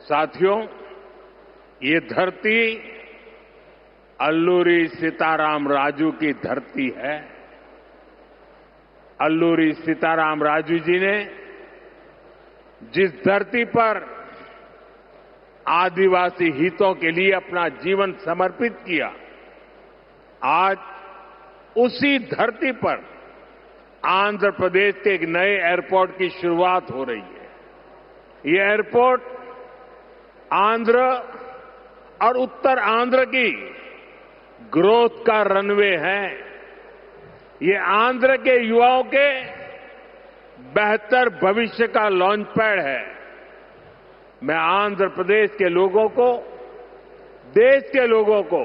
साथियों, ये धरती अल्लूरी सीताराम राजू की धरती है। अल्लूरी सीताराम राजू जी ने जिस धरती पर आदिवासी हितों के लिए अपना जीवन समर्पित किया, आज उसी धरती पर आंध्र प्रदेश के एक नए एयरपोर्ट की शुरुआत हो रही है। ये एयरपोर्ट आंध्र और उत्तर आंध्र की ग्रोथ का रनवे है। ये आंध्र के युवाओं के बेहतर भविष्य का लॉन्च पैड है। मैं आंध्र प्रदेश के लोगों को, देश के लोगों को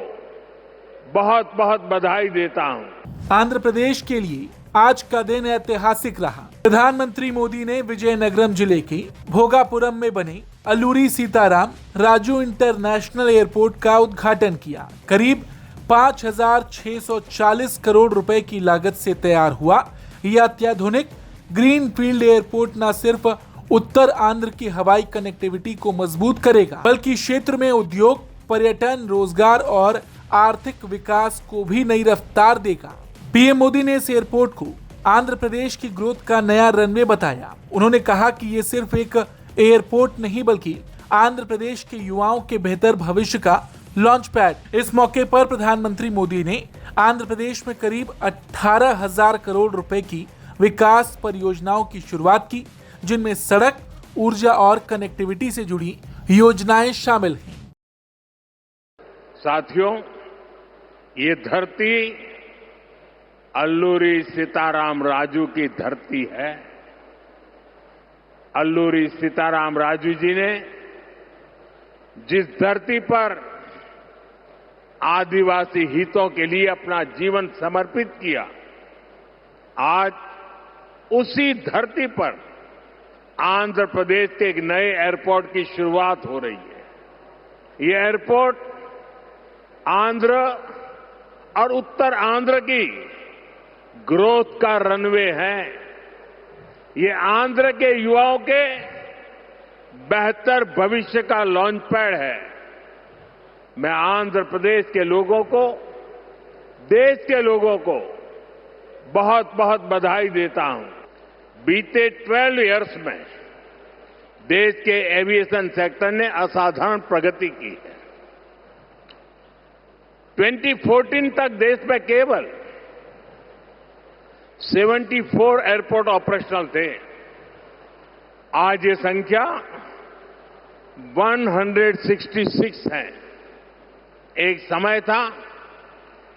बहुत बहुत बधाई देता हूं। आंध्र प्रदेश के लिए आज का दिन ऐतिहासिक रहा। प्रधानमंत्री मोदी ने विजयनगरम जिले के भोगापुरम में बने अल्लूरी सीताराम राजू इंटरनेशनल एयरपोर्ट का उद्घाटन किया। करीब 5,640 करोड़ रुपए की लागत से तैयार हुआ यह अत्याधुनिक ग्रीन फील्ड एयरपोर्ट न सिर्फ उत्तर आंध्र की हवाई कनेक्टिविटी को मजबूत करेगा, बल्कि क्षेत्र में उद्योग, पर्यटन, रोजगार और आर्थिक विकास को भी नई रफ्तार देगा। पीएम मोदी ने इस एयरपोर्ट को आंध्र प्रदेश की ग्रोथ का नया रनवे बताया। उन्होंने कहा कि ये सिर्फ एक एयरपोर्ट नहीं, बल्कि आंध्र प्रदेश के युवाओं के बेहतर भविष्य का लॉन्च पैड। इस मौके पर प्रधानमंत्री मोदी ने आंध्र प्रदेश में करीब 18,000 करोड़ रुपए की विकास परियोजनाओं की शुरुआत की, जिनमें सड़क, ऊर्जा और कनेक्टिविटी से जुड़ी योजनाएं शामिल हैं। साथियों, ये धरती अल्लूरी सीताराम राजू की धरती है। अल्लूरी सीताराम राजू जी ने जिस धरती पर आदिवासी हितों के लिए अपना जीवन समर्पित किया, आज उसी धरती पर आंध्र प्रदेश के एक नए एयरपोर्ट की शुरुआत हो रही है। ये एयरपोर्ट आंध्र और उत्तर आंध्र की ग्रोथ का रनवे है। ये आंध्र के युवाओं के बेहतर भविष्य का लॉन्च पैड है। मैं आंध्र प्रदेश के लोगों को, देश के लोगों को बहुत बहुत बधाई देता हूं। बीते 12 इयर्स में देश के एविएशन सेक्टर ने असाधारण प्रगति की है। 2014 तक देश में केवल 74 एयरपोर्ट ऑपरेशनल थे। आज ये संख्या 166 है। एक समय था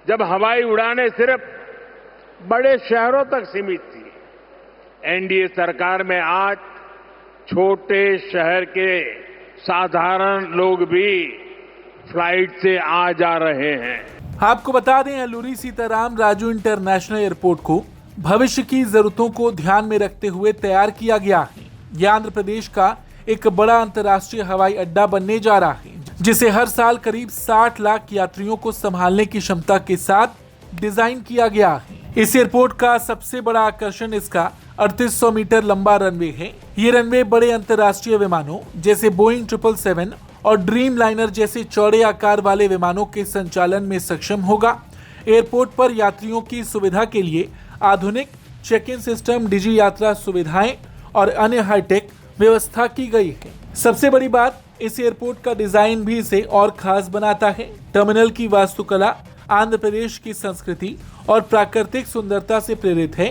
जब हवाई उड़ानें सिर्फ बड़े शहरों तक सीमित थी। एनडीए सरकार में आज छोटे शहर के साधारण लोग भी फ्लाइट से आ जा रहे हैं। आपको बता दें, अल्लूरी सीताराम राजू इंटरनेशनल एयरपोर्ट को भविष्य की जरूरतों को ध्यान में रखते हुए तैयार किया गया है। यह आंध्र प्रदेश का एक बड़ा अंतर्राष्ट्रीय हवाई अड्डा बनने जा रहा है, जिसे हर साल करीब 60 लाख यात्रियों को संभालने की क्षमता के साथ डिजाइन किया गया है। इस एयरपोर्ट का सबसे बड़ा आकर्षण इसका 3800 मीटर लंबा रनवे है। ये रनवे बड़े अंतर्राष्ट्रीय विमानों जैसे बोइंग 777 और ड्रीम लाइनर जैसे चौड़े आकार वाले विमानों के संचालन में सक्षम होगा। एयरपोर्ट पर यात्रियों की सुविधा के लिए आधुनिक चेक इन सिस्टम, डिजी यात्रा सुविधाएं और अन्य हाईटेक व्यवस्था की गई है। सबसे बड़ी बात, इस एयरपोर्ट का डिजाइन भी इसे और खास बनाता है। टर्मिनल की वास्तुकला आंध्र प्रदेश की संस्कृति और प्राकृतिक सुंदरता से प्रेरित है।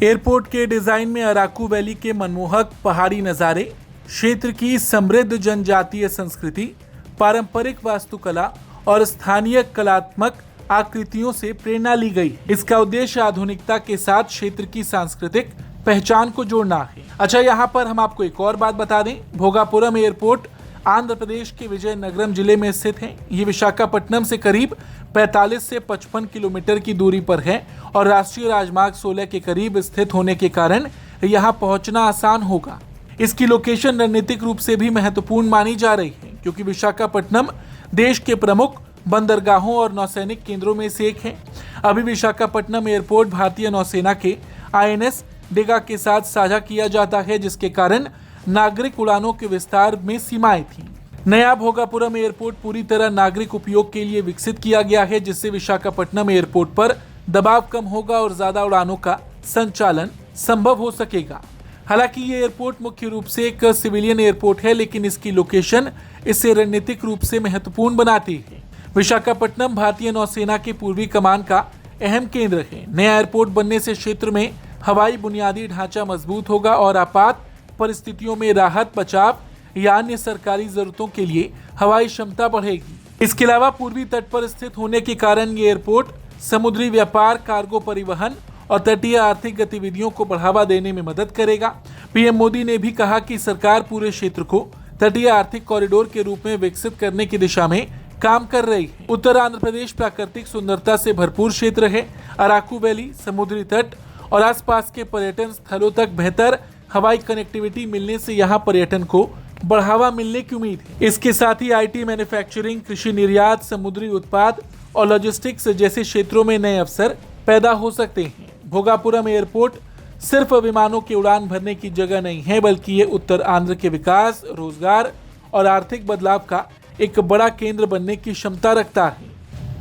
एयरपोर्ट के डिजाइन में अराकू वैली के मनमोहक पहाड़ी नजारे, क्षेत्र की समृद्ध जनजातीय संस्कृति, पारंपरिक वास्तुकला और स्थानीय कलात्मक आकृतियों से प्रेरणा ली गई। इसका उद्देश्य आधुनिकता के साथ क्षेत्र की सांस्कृतिक पहचान को जोड़ना है। अच्छा, यहाँ पर हम आपको एक और बात बता दें, भोगापुरम एयरपोर्ट आंध्र प्रदेश के विजयनगरम जिले में स्थित है। ये विशाखापट्टनम से करीब 45 से 55 किलोमीटर की दूरी पर है और राष्ट्रीय राजमार्ग 16 के करीब स्थित होने के कारण यहाँ पहुंचना आसान होगा। इसकी लोकेशन रणनीतिक रूप से भी महत्वपूर्ण मानी जा रही है, क्योंकि विशाखापट्टनम देश के प्रमुख बंदरगाहों और नौसैनिक केंद्रों में से एक है। अभी विशाखापट्टनम एयरपोर्ट भारतीय नौसेना के आईएनएस डिगा के साथ साझा किया जाता है, जिसके कारण नागरिक उड़ानों के विस्तार में सीमाएं थी। नया भोगापुरम एयरपोर्ट पूरी तरह नागरिक उपयोग के लिए विकसित किया गया है, जिससे विशाखापट्टनम एयरपोर्ट पर दबाव कम होगा और ज्यादा उड़ानों का संचालन संभव हो सकेगा। हालांकि ये एयरपोर्ट मुख्य रूप से एक सिविलियन एयरपोर्ट है, लेकिन इसकी लोकेशन इसे रणनीतिक रूप से महत्वपूर्ण बनाती है। विशाखापट्टनम भारतीय नौसेना के पूर्वी कमान का अहम केंद्र है। नया एयरपोर्ट बनने से क्षेत्र में हवाई बुनियादी ढांचा मजबूत होगा और आपात परिस्थितियों में राहत, बचाव या अन्य सरकारी जरूरतों के लिए हवाई क्षमता बढ़ेगी। इसके अलावा पूर्वी तट पर स्थित होने के कारण ये एयरपोर्ट समुद्री व्यापार, कार्गो परिवहन और तटीय आर्थिक गतिविधियों को बढ़ावा देने में मदद करेगा। पीएम मोदी ने भी कहा कि सरकार पूरे क्षेत्र को तटीय आर्थिक कॉरिडोर के रूप में विकसित करने की दिशा में काम कर रही है। उत्तर आंध्र प्रदेश प्राकृतिक सुंदरता से भरपूर क्षेत्र है। अराकू वैली, समुद्री तट और आसपास के पर्यटन स्थलों तक बेहतर हवाई कनेक्टिविटी मिलने से यहाँ पर्यटन को बढ़ावा मिलने की उम्मीद है। इसके साथ ही आईटी, मैन्युफैक्चरिंग, कृषि निर्यात, समुद्री उत्पाद और लॉजिस्टिक्स जैसे क्षेत्रों में नए अवसर पैदा हो सकते हैं। भोगापुरम एयरपोर्ट सिर्फ विमानों की उड़ान भरने की जगह नहीं है, बल्कि ये उत्तर आंध्र के विकास, रोजगार और आर्थिक बदलाव का एक बड़ा केंद्र बनने की क्षमता रखता है।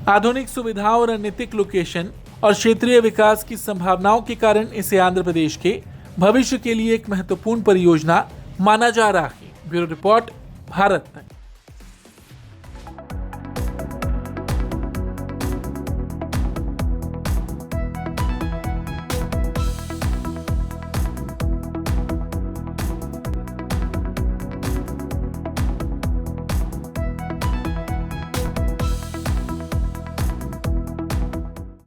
आधुनिक सुविधाओं, रणनीतिक लोकेशन और क्षेत्रीय विकास की संभावनाओं के कारण इसे आंध्र प्रदेश के भविष्य के लिए एक महत्वपूर्ण परियोजना माना जा रहा है। ब्यूरो रिपोर्ट, भारत तक।